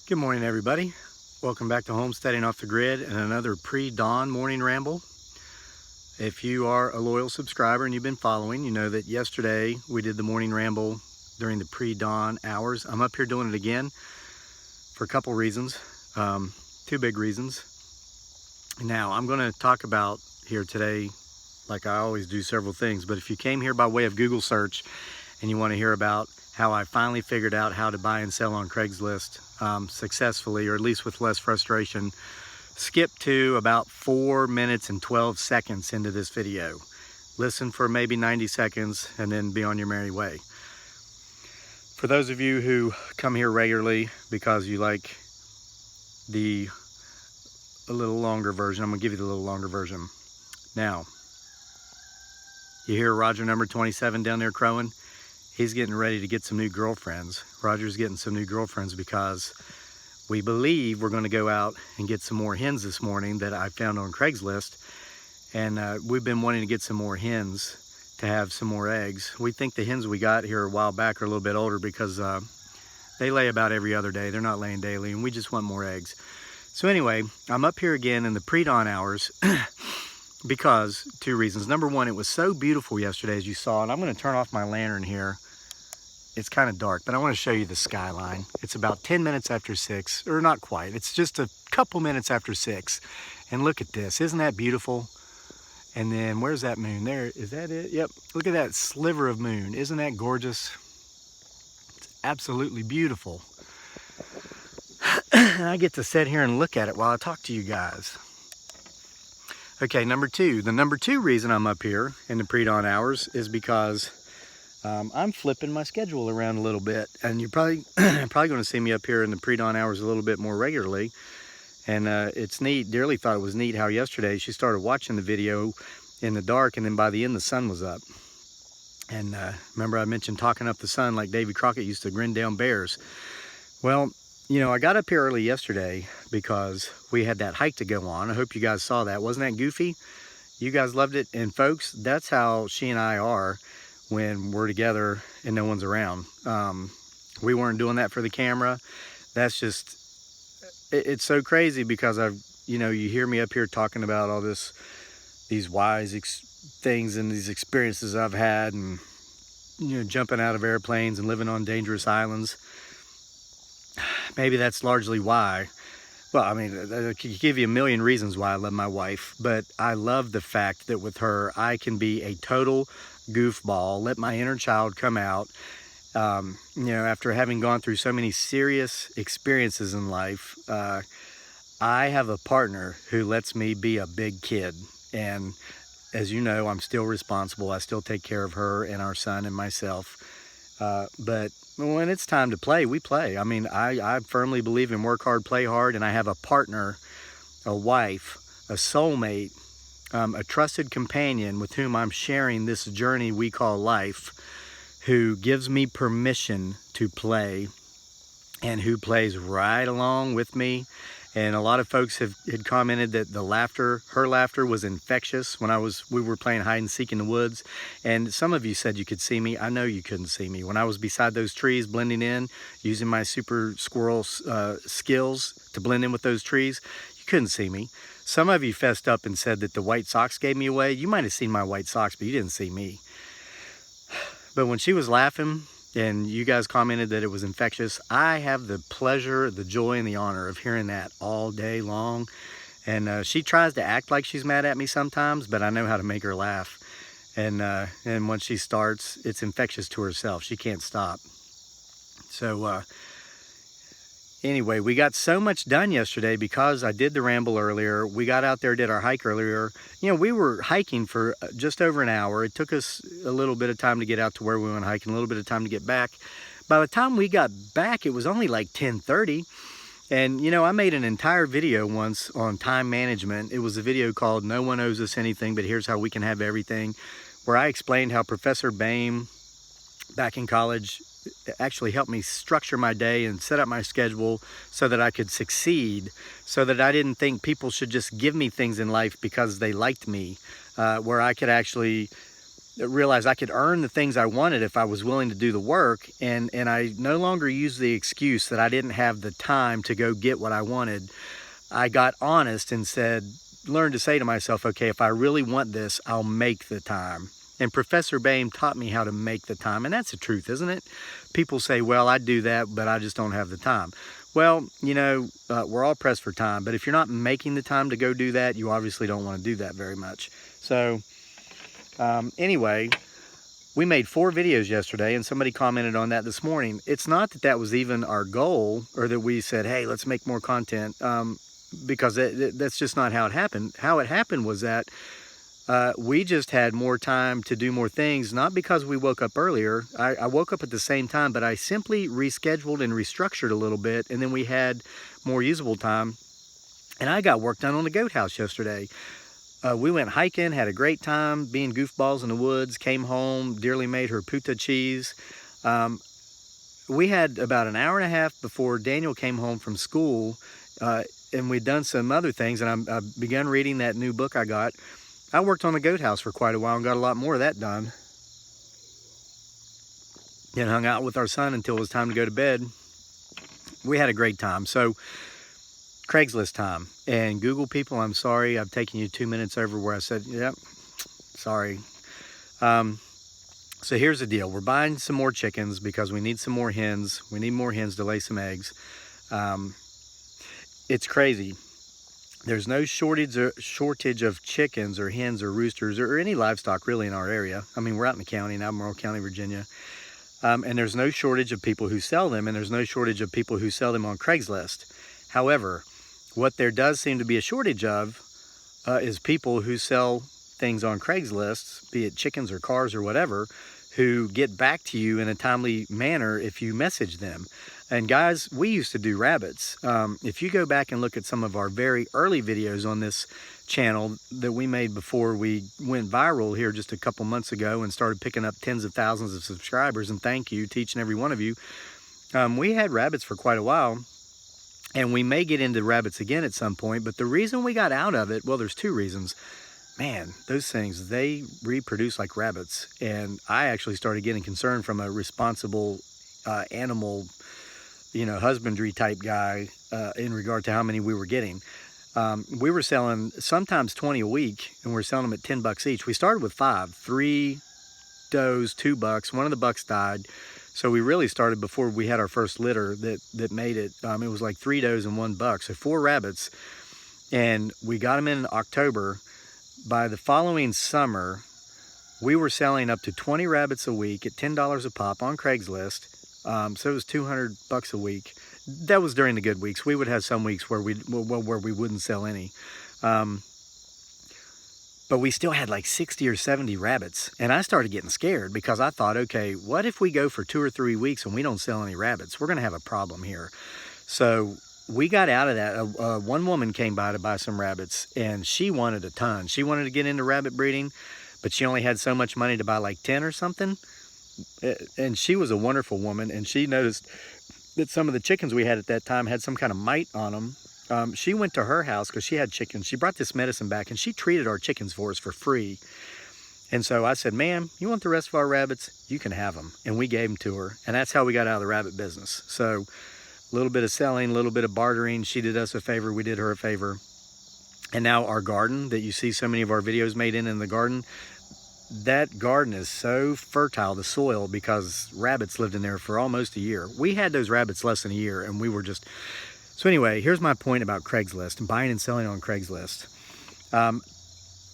Good morning, everybody. Welcome back to Homesteading Off the Grid and another pre-dawn morning ramble. If you are a loyal subscriber and you've been following, you know that yesterday we did the morning ramble during the pre-dawn hours. I'm up here doing it again for a couple reasons, two big reasons. Now, I'm going to talk about here today, like I always do, several things, but if you came here by way of Google search and you want to hear about how I finally figured out how to buy and sell on Craigslist successfully, or at least with less frustration, skip to about 4 minutes and 12 seconds into this video. Listen for maybe 90 seconds and then be on your merry way. For those of you who come here regularly because you like a little longer version, I'm gonna give you the little longer version. Now, you hear Roger number 27 down there crowing? He's getting ready to get some new girlfriends. Roger's getting some new girlfriends because we believe we're going to go out and get some more hens this morning that I found on Craigslist. And we've been wanting to get some more hens to have some more eggs. We think the hens we got here a while back are a little bit older because they lay about every other day. They're not laying daily, and we just want more eggs. So anyway, I'm up here again in the pre-dawn hours because two reasons. Number one, it was so beautiful yesterday, as you saw, and I'm going to turn off my lantern here. It's kind of dark, but I want to show you the skyline. It's about 10 minutes after 6, or not quite. It's just a couple minutes after 6. And look at this. Isn't that beautiful? And then where's that moon? There, is that it? Yep. Look at that sliver of moon. Isn't that gorgeous? It's absolutely beautiful. And I get to sit here and look at it while I talk to you guys. Okay, number two. The number two reason I'm up here in the pre-dawn hours is because I'm flipping my schedule around a little bit, and you're probably going to see me up here in the pre-dawn hours a little bit more regularly. And it's neat. Dearly thought it was neat how yesterday she started watching the video in the dark, and then by the end the sun was up. And remember I mentioned talking up the sun like Davy Crockett used to grin down bears. Well, you know, I got up here early yesterday because we had that hike to go on. I hope you guys saw that. Wasn't that goofy? You guys loved it. And folks, that's how she and I are when we're together and no one's around. We weren't doing that for the camera. That's just, it's so crazy because you hear me up here talking about all these wise things and these experiences I've had, and jumping out of airplanes and living on dangerous islands. Maybe that's largely why. Well, I mean, I could give you a million reasons why I love my wife, but I love the fact that with her, I can be a total goofball, let my inner child come out. After having gone through so many serious experiences in life, I have a partner who lets me be a big kid. And as you know, I'm still responsible. I still take care of her and our son and myself. But when it's time to play, we play. I mean, I firmly believe in work hard, play hard, and I have a partner, a wife, a soulmate, a trusted companion with whom I'm sharing this journey we call life, who gives me permission to play and who plays right along with me. And a lot of folks had commented that her laughter was infectious when we were playing hide and seek in the woods. And some of you said you could see me. I know you couldn't see me. When I was beside those trees blending in, using my super squirrel skills to blend in with those trees, you couldn't see me. Some of you fessed up and said that the white socks gave me away. You might have seen my white socks, but you didn't see me. But when she was laughing, and you guys commented that it was infectious, I have the pleasure, the joy, and the honor of hearing that all day long. And she tries to act like she's mad at me sometimes, but I know how to make her laugh. And once she starts, it's infectious to herself. She can't stop. So anyway, we got so much done yesterday because I did the ramble earlier. We got out there, did our hike earlier. We were hiking for just over an hour. It took us a little bit of time to get out to where we went hiking, a little bit of time to get back. By the time we got back, it was only like 10:30. And, I made an entire video once on time management. It was a video called "No One Owes Us Anything, But Here's How We Can Have Everything," where I explained how Professor Bain back in college actually helped me structure my day and set up my schedule so that I could succeed, so that I didn't think people should just give me things in life because they liked me, where I could actually realized I could earn the things I wanted if I was willing to do the work, and I no longer use the excuse that I didn't have the time to go get what I wanted. I got honest and learned to say to myself, okay, if I really want this, I'll make the time. And Professor Bain taught me how to make the time, and that's the truth, isn't it? People say, well, I do that, but I just don't have the time. Well, you know, we're all pressed for time, but if you're not making the time to go do that, you obviously don't want to do that very much. So anyway, we made 4 videos yesterday, and somebody commented on that this morning. It's not that that was even our goal, or that we said, hey, let's make more content, because that's just not how it happened. How it happened was that we just had more time to do more things, not because we woke up earlier. I woke up at the same time, but I simply rescheduled and restructured a little bit, and then we had more usable time. And I got work done on the goat house yesterday. We went hiking, had a great time being goofballs in the woods, came home, Dearly made her puta cheese. We had about an hour and a half before Daniel came home from school, and we'd done some other things, and I began reading that new book I got. I worked on the goat house for quite a while and got a lot more of that done. And hung out with our son until it was time to go to bed. We had a great time. So, Craigslist time. And Google people, I'm sorry, I've taken you 2 minutes over where I said, yep, sorry. So here's the deal. We're buying some more chickens because we need some more hens. We need more hens to lay some eggs. It's crazy. There's no shortage of chickens or hens or roosters or any livestock really in our area. I mean, we're out in the county, in Albemarle County, Virginia. And there's no shortage of people who sell them, and there's no shortage of people who sell them on Craigslist. However, what there does seem to be a shortage of is people who sell things on Craigslist, be it chickens or cars or whatever, who get back to you in a timely manner if you message them. And guys, we used to do rabbits. If you go back and look at some of our very early videos on this channel that we made before we went viral here just a couple months ago and started picking up tens of thousands of subscribers, and thank you to each and every one of you, we had rabbits for quite a while. And we may get into rabbits again at some point, but the reason we got out of it, well, there's 2 reasons. Man, those things, they reproduce like rabbits. And I actually started getting concerned from a responsible animal, you know, husbandry type guy in regard to how many we were getting. We were selling sometimes 20 a week, and we're selling them at $10 each. We started with 5, 3 does, 2 bucks. One of the bucks died. So we really started before we had our first litter that made it. It was like 3 does and 1 buck, so 4 rabbits. And we got them in October. By the following summer, we were selling up to 20 rabbits a week at $10 a pop on Craigslist. So it was $200 a week. That was during the good weeks. We would have some weeks where we wouldn't sell any. But we still had like 60 or 70 rabbits. And I started getting scared because I thought, okay, what if we go for 2 or 3 weeks and we don't sell any rabbits? We're going to have a problem here. So we got out of that. One woman came by to buy some rabbits, and she wanted a ton. She wanted to get into rabbit breeding, but she only had so much money to buy like 10 or something. And she was a wonderful woman, and she noticed that some of the chickens we had at that time had some kind of mite on them. She went to her house because she had chickens. She brought this medicine back, and she treated our chickens for us for free. And so I said, ma'am, you want the rest of our rabbits? You can have them. And we gave them to her. And that's how we got out of the rabbit business. So a little bit of selling, a little bit of bartering. She did us a favor. We did her a favor. And now our garden that you see so many of our videos made in the garden, that garden is so fertile, the soil, because rabbits lived in there for almost a year. We had those rabbits less than a year, and we were just... So anyway, here's my point about Craigslist and buying and selling on Craigslist.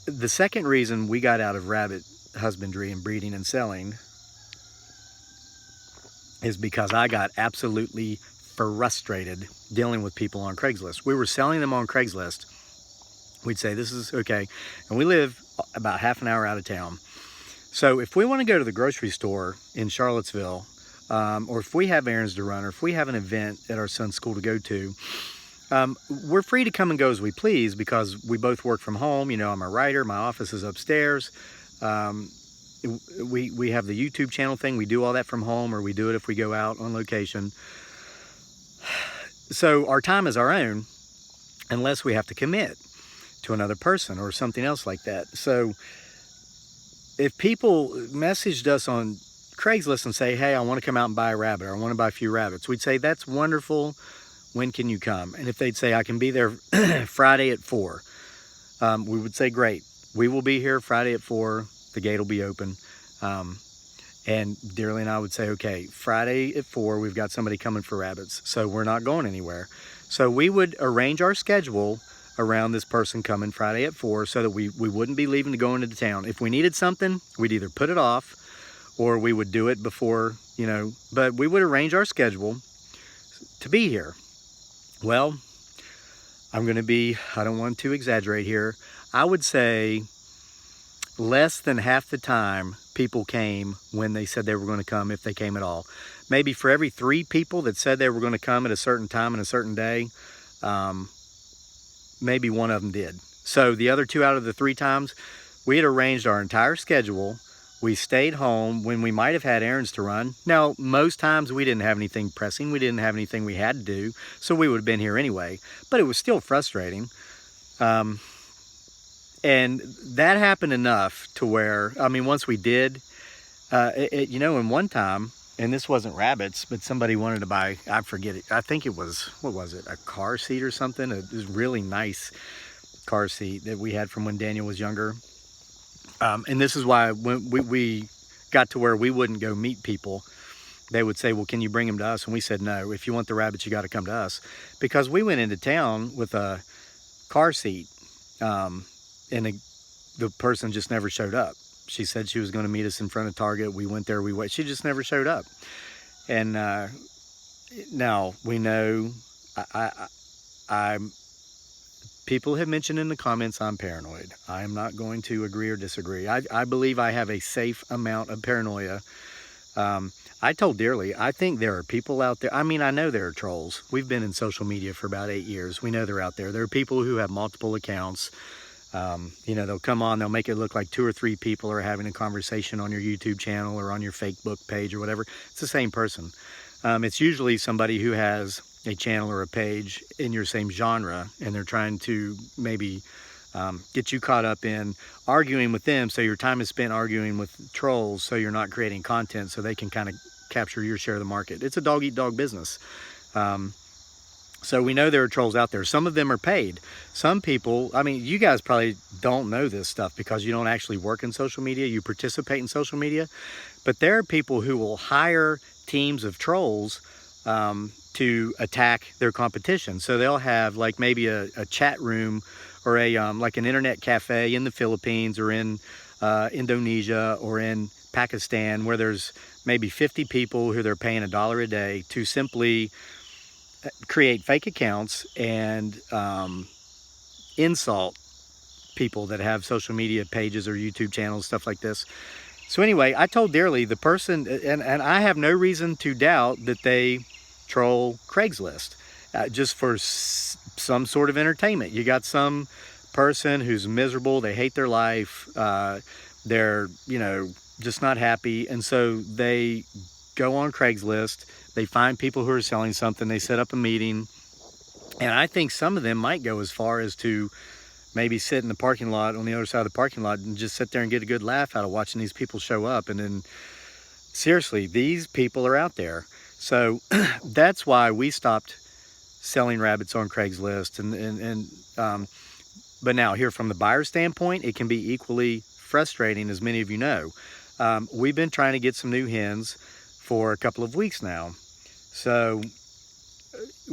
The second reason we got out of rabbit husbandry and breeding and selling is because I got absolutely frustrated dealing with people on Craigslist. We were selling them on Craigslist. We'd say, this is okay. And we live about half an hour out of town. So if we want to go to the grocery store in Charlottesville, or if we have errands to run, or if we have an event at our son's school to go to, we're free to come and go as we please because we both work from home. You know, I'm a writer. My office is upstairs. We have the YouTube channel thing. We do all that from home, or we do it if we go out on location. So our time is our own unless we have to commit to another person or something else like that. So if people messaged us on Craigslist and say, hey, I want to come out and buy a rabbit, or I want to buy a few rabbits, we'd say, that's wonderful. When can you come? And if they'd say, I can be there Friday at 4, we would say, great. We will be here Friday at 4. The gate will be open. And Dearly and I would say, okay, Friday at 4, we've got somebody coming for rabbits, so we're not going anywhere. So we would arrange our schedule around this person coming Friday at 4 so that we wouldn't be leaving to go into town. If we needed something, we'd either put it off or we would do it before, you know, but we would arrange our schedule to be here. Well, I'm going to be, I don't want to exaggerate here, I would say less than half the time people came when they said they were going to come, if they came at all. Maybe for every 3 people that said they were going to come at a certain time and a certain day, maybe one of them did. So the other 2 out of the 3 times, we had arranged our entire schedule. We stayed home when we might have had errands to run. Now, most times we didn't have anything pressing. We didn't have anything we had to do, so we would have been here anyway. But it was still frustrating. And that happened enough to where, I mean, once we did, you know, in one time, and this wasn't rabbits, but somebody wanted to buy, I forget it, I think it was, what was it, a car seat or something? It was really nice car seat that we had from when Daniel was younger. And this is why when we got to where we wouldn't go meet people, they would say, well, can you bring them to us? And we said, no, if you want the rabbits, you got to come to us. Because we went into town with a car seat, and the person just never showed up. She said she was going to meet us in front of Target. We went there, we waited. She just never showed up. And now we know, people have mentioned in the comments I'm paranoid. I am not going to agree or disagree. I believe I have a safe amount of paranoia. I told Dearly, I think there are people out there. I mean, I know there are trolls. We've been in social media for about 8 years. We know they're out there. There are people who have multiple accounts. You know, they'll come on, they'll make it look like 2 or 3 people are having a conversation on your YouTube channel or on your Facebook page or whatever. It's the same person. It's usually somebody who has a channel or a page in your same genre, and they're trying to maybe get you caught up in arguing with them, so your time is spent arguing with trolls, so you're not creating content so they can kind of capture your share of the market. It's a dog-eat-dog business. So we know there are trolls out there. Some of them are paid. Some people, I mean, you guys probably don't know this stuff because you don't actually work in social media. You participate in social media. But there are people who will hire teams of trolls to attack their competition. So they'll have like maybe a chat room or a like an internet cafe in the Philippines or in Indonesia or in Pakistan, where there's maybe 50 people who they're paying $1 a day to simply create fake accounts and insult people that have social media pages or YouTube channels, stuff like this. So anyway, I told Dearly, the person, and I have no reason to doubt that they troll Craigslist just for some sort of entertainment. You got some person who's miserable, they hate their life, they're, you know, just not happy, and so they go on Craigslist, they find people who are selling something, they set up a meeting, and I think some of them might go as far as to maybe sit in the parking lot, on the other side of the parking lot, and just sit there and get a good laugh out of watching these people show up. And then, seriously, these people are out there. So that's why we stopped selling rabbits on Craigslist. But now, here from the buyer standpoint, it can be equally frustrating, as many of you know. We've been trying to get some new hens for a couple of weeks now. So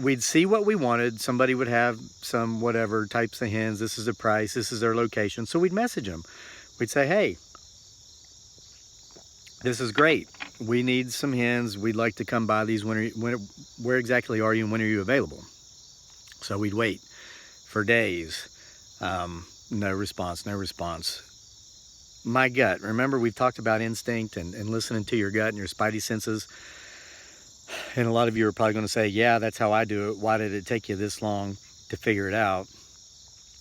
we'd see what we wanted. Somebody would have some whatever types of hens. This is the price. This is their location. So we'd message them. We'd say, hey, this is great. We need some hens. We'd like to come buy these. Where exactly are you and when are you available? So we'd wait for days. No response, no response. My gut. Remember, we've talked about instinct and listening to your gut and your spidey senses. And a lot of you are probably going to say, yeah, that's how I do it. Why did it take you this long to figure it out?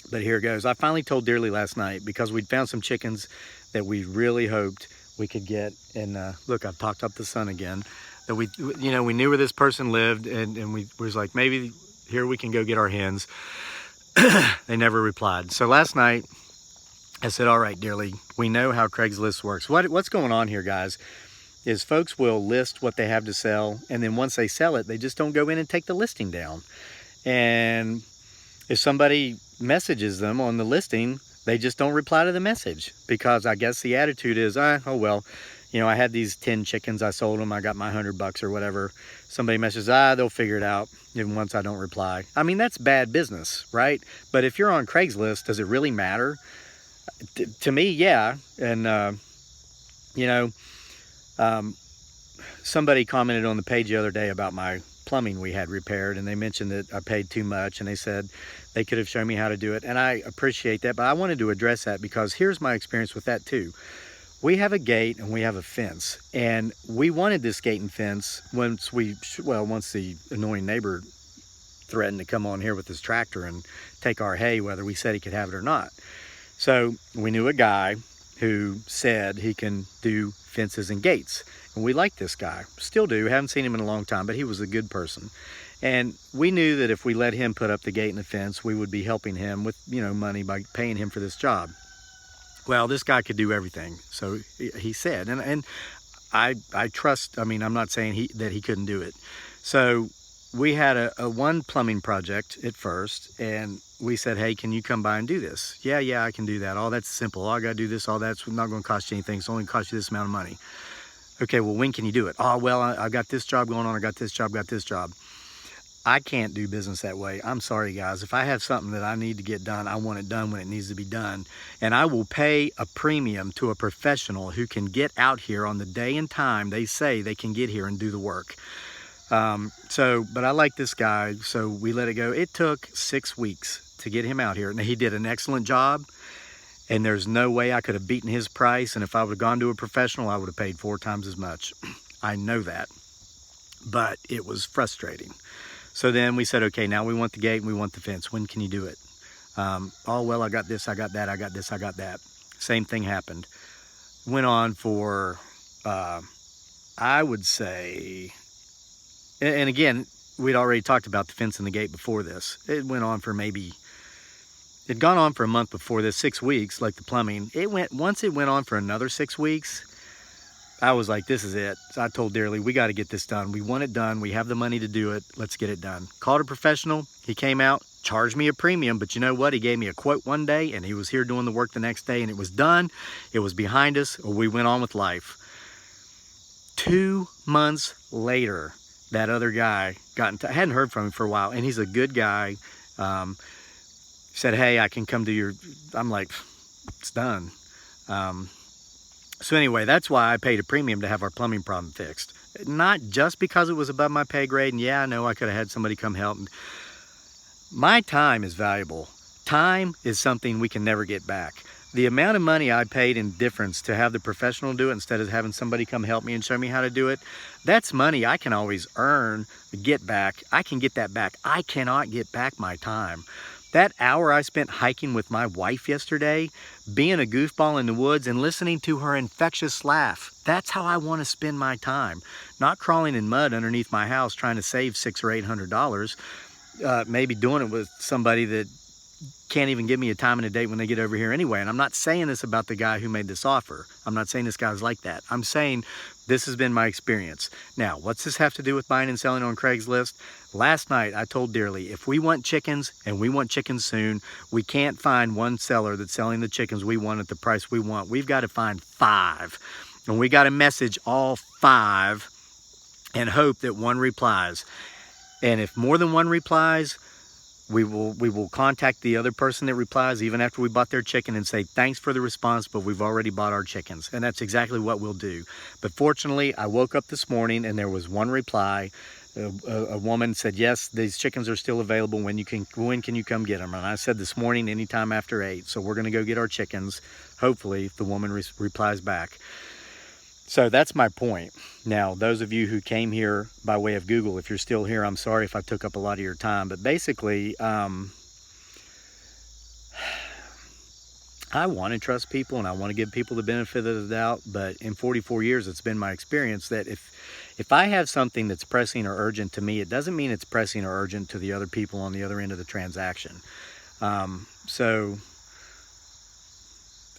But here it goes. I finally told Dearly last night, because we'd found some chickens that we really hoped we could get. And look, I've talked up the sun again. That we knew where this person lived, and we was like, maybe here we can go get our hens. They never replied. So last night, I said, all right, dearly, we know how Craigslist works. What's going on here, guys, is folks will list what they have to sell, and then once they sell it, they just don't go in and take the listing down. And if somebody messages them on the listing, they just don't reply to the message, because I guess the attitude is, oh well, you know, I had these 10 chickens, I sold them, I got my $100 or whatever. Somebody messages, they'll figure it out, even once I don't reply. I mean, that's bad business, right? But if you're on Craigslist, does it really matter? To me, yeah. And you know, somebody commented on the page the other day about my plumbing we had repaired, and they mentioned that I paid too much, and they said they could have shown me how to do it, and I appreciate that, but I wanted to address that because here's my experience with that too. We have a gate and we have a fence, and we wanted this gate and fence once the annoying neighbor threatened to come on here with his tractor and take our hay, whether we said he could have it or not. So we knew a guy who said he can do fences and gates, and we liked this guy, still do, haven't seen him in a long time, but he was a good person. And we knew that if we let him put up the gate and the fence, we would be helping him with, you know, money by paying him for this job. Well, this guy could do everything, so he said, and I trust. I mean, I'm not saying that he couldn't do it. So we had a one plumbing project at first, and we said, hey, can you come by and do this? Yeah, I can do that. Oh, that's simple. All I gotta do this, all that's not gonna cost you anything. It's only gonna cost you this amount of money. Okay, well, when can you do it? Oh, well, I got this job going on, I got this job. I can't do business that way. I'm sorry, guys. If I have something that I need to get done, I want it done when it needs to be done. And I will pay a premium to a professional who can get out here on the day and time they say they can get here and do the work. But I like this guy, so we let it go. It took 6 weeks to get him out here. Now, he did an excellent job, and there's no way I could have beaten his price. And if I would have gone to a professional, I would have paid 4 times as much. I know that, but it was frustrating. So then we said, okay, now we want the gate and we want the fence. When can you do it? Oh, well, I got this, I got that, I got this, I got that. Same thing happened. Went on for, I would say, and again, we'd already talked about the fence and the gate before this. It went on for it'd gone on for a month before this, 6 weeks, like the plumbing. Once it went on for another 6 weeks, I was like, this is it. So I told Dearly, we got to get this done. We want it done. We have the money to do it. Let's get it done. Called a professional. He came out, charged me a premium, but you know what? He gave me a quote one day, and he was here doing the work the next day, and it was done. It was behind us. We went on with life. 2 months later, that other guy I hadn't heard from him for a while, and he's a good guy. Said, hey, I can come to your, I'm like, it's done. So anyway, that's why I paid a premium to have our plumbing problem fixed. Not just because it was above my pay grade, and yeah, I know I could have had somebody come help. My time is valuable. Time is something we can never get back. The amount of money I paid in difference to have the professional do it instead of having somebody come help me and show me how to do it, that's money I can always earn, get back. I can get that back. I cannot get back my time. That hour I spent hiking with my wife yesterday, being a goofball in the woods and listening to her infectious laugh, that's how I want to spend my time. Not crawling in mud underneath my house trying to save $600 or $800, maybe doing it with somebody that can't even give me a time and a date when they get over here anyway. And I'm not saying this about the guy who made this offer. I'm not saying this guy's like that. I'm saying this has been my experience. Now, what's this have to do with buying and selling on Craigslist? Last night, I told Dearly, if we want chickens, and we want chickens soon, we can't find one seller that's selling the chickens we want at the price we want. We've got to find 5. And we got to message all 5 and hope that one replies. And if more than one replies, we will contact the other person that replies even after we bought their chicken and say, thanks for the response, but we've already bought our chickens. And that's exactly what we'll do. But fortunately, I woke up this morning and there was one reply. A woman said, yes, these chickens are still available. When can you come get them? And I said this morning, anytime after 8. So we're going to go get our chickens. Hopefully, if the woman replies back. So that's my point. Now, those of you who came here by way of Google, if you're still here, I'm sorry if I took up a lot of your time. But basically, I want to trust people and I want to give people the benefit of the doubt. But in 44 years, it's been my experience that if I have something that's pressing or urgent to me, it doesn't mean it's pressing or urgent to the other people on the other end of the transaction. So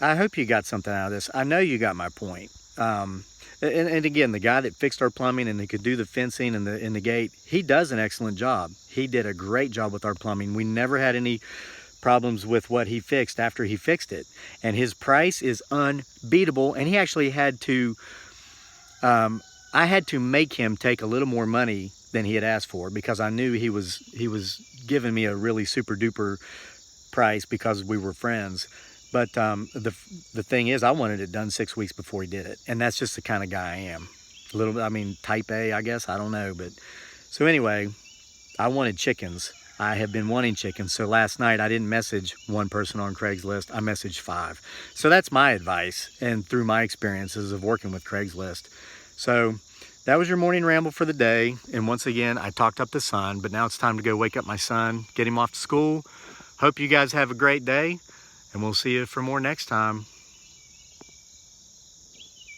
I hope you got something out of this. I know you got my point. And again, the guy that fixed our plumbing and he could do the fencing and the gate, he does an excellent job. He did a great job with our plumbing. We never had any problems with what he fixed after he fixed it. And his price is unbeatable. And he actually had to, I had to make him take a little more money than he had asked for, because I knew he was giving me a really super duper price because we were friends. But the thing is, I wanted it done 6 weeks before he did it. And that's just the kind of guy I am. A little, I mean, type A, I guess, I don't know. But so anyway, I wanted chickens. I have been wanting chickens. So last night I didn't message one person on Craigslist. I messaged 5. So that's my advice, and through my experiences of working with Craigslist. So that was your morning ramble for the day. And once again, I talked up the sun, but now it's time to go wake up my son, get him off to school. Hope you guys have a great day, and we'll see you for more next time.